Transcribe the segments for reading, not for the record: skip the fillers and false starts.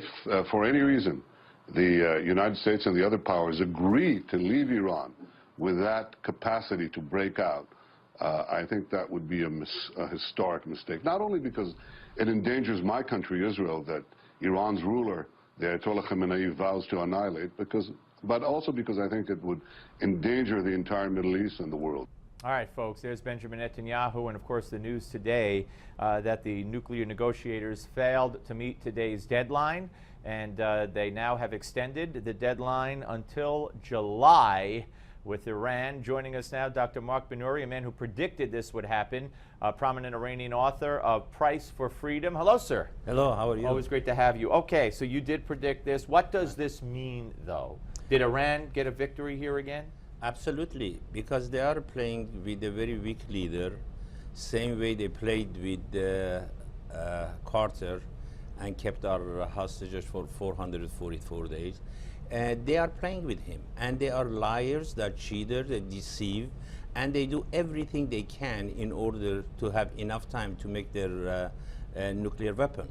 if for any reason the United States and the other powers agree to leave Iran with that capacity to break out, I think that would be a historic mistake, not only because it endangers my country, Israel, that Iran's ruler, the Ayatollah Khamenei, vows to annihilate, but also because I think it would endanger the entire Middle East and the world. All right, folks, there's Benjamin Netanyahu, and of course the news today that the nuclear negotiators failed to meet today's deadline, and they now have extended the deadline until July. With Iran. Joining us now, Dr. Marc Benhuri, a man who predicted this would happen, a prominent Iranian author of Price for Freedom. Hello, sir. Hello, how are you? Always great to have you. Okay, so you did predict this. What does this mean, though? Did Iran get a victory here again? Absolutely, because they are playing with a very weak leader, same way they played with Carter and kept our hostages for 444 days. They are playing with him, and they are liars, they are cheaters, they deceive, and they do everything they can in order to have enough time to make their nuclear weapon.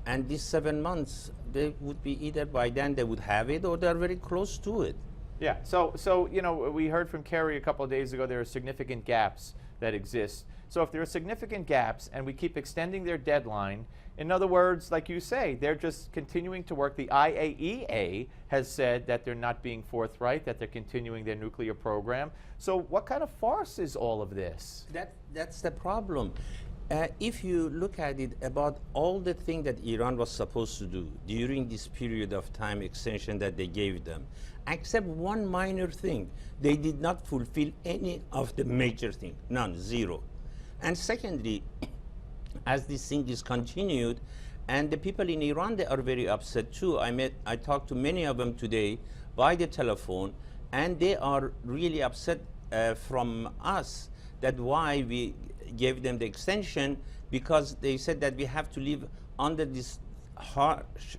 And these 7 months, they would be either by then they would have it, or they're very close to it. Yeah, so you know, we heard from Kerry a couple of days ago there are significant gaps that exist. So if there are significant gaps and we keep extending their deadline, in other words, like you say, they're just continuing to work. The IAEA has said that they're not being forthright, that they're continuing their nuclear program. So what kind of farce is all of this? That's the problem. If you look at it, about all the things that Iran was supposed to do during this period of time extension that they gave them, except one minor thing, they did not fulfill any of the major things, none, zero. And secondly, as this thing is continued, and the people in Iran, they are very upset too. I talked to many of them today by the telephone, and they are really upset from us that why we gave them the extension, because they said that we have to live under this harsh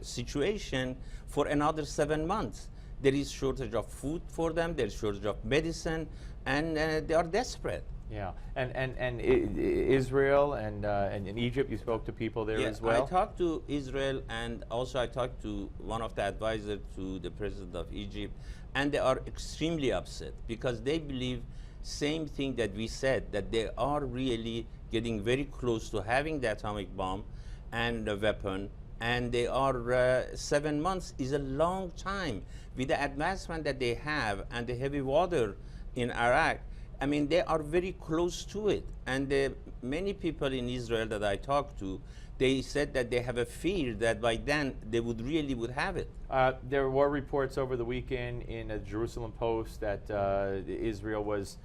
situation for another 7 months. There is shortage of food for them, there is shortage of medicine, and they are desperate. Yeah, and Israel and in Egypt, you spoke to people there as well? I talked to Israel, and also I talked to one of the advisors to the president of Egypt, and they are extremely upset because they believe same thing that we said, that they are really getting very close to having the atomic bomb and the weapon, and they are 7 months is a long time. With the advancement that they have and the heavy water in Iraq, I mean, they are very close to it. And many people in Israel that I talked to, they said that they have a fear that by then they would have it. There were reports over the weekend in a Jerusalem Post that Israel was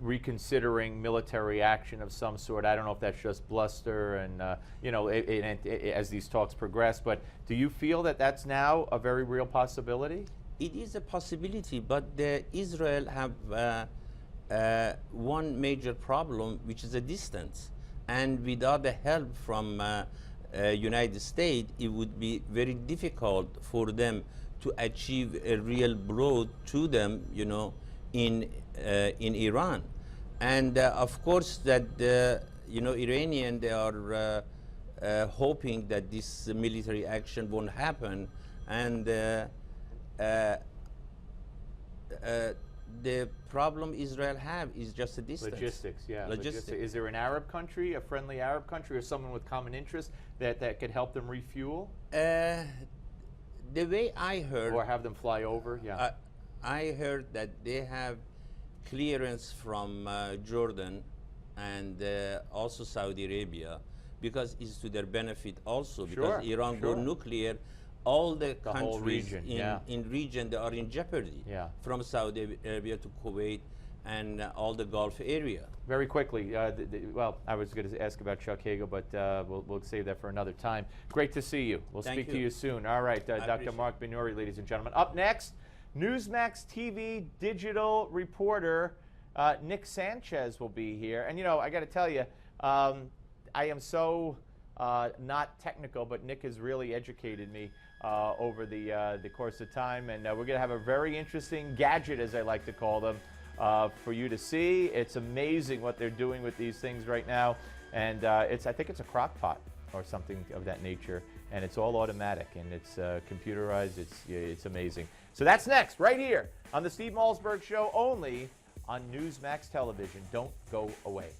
reconsidering military action of some sort. I don't know if that's just bluster and, you know, as these talks progress, but do you feel that that's now a very real possibility? It is a possibility, but Israel have one major problem, which is a distance. And without the help from United States, it would be very difficult for them to achieve a real blow to them, you know, in Iran. And of course that, you know, Iranian, they are hoping that this military action won't happen. And the problem Israel have is just a distance. Logistics, yeah. Logistics. Is there an Arab country, a friendly Arab country, or someone with common interest that could help them refuel? The way I heard... Or have them fly over, yeah. I heard that they have clearance from Jordan and also Saudi Arabia, because it's to their benefit also, because Iran go nuclear. All the countries in region that are in jeopardy, from Saudi Arabia to Kuwait and all the Gulf area. Very quickly, well, I was going to ask about Chuck Hagel, but we'll save that for another time. Great to see you. We'll speak to you soon. All right, Dr. Marc Benhuri, ladies and gentlemen. Up next, Newsmax TV digital reporter Nick Sanchez will be here. And, you know, I got to tell you, I am so not technical, but Nick has really educated me over the course of time, and we're going to have a very interesting gadget, as I like to call them, for you to see. It's amazing what they're doing with these things right now, and I think it's a crock pot. or something of that nature, and it's all automatic and it's computerized. It's amazing. So that's next, right here on the Steve Malzberg Show, only on Newsmax Television. Don't go away.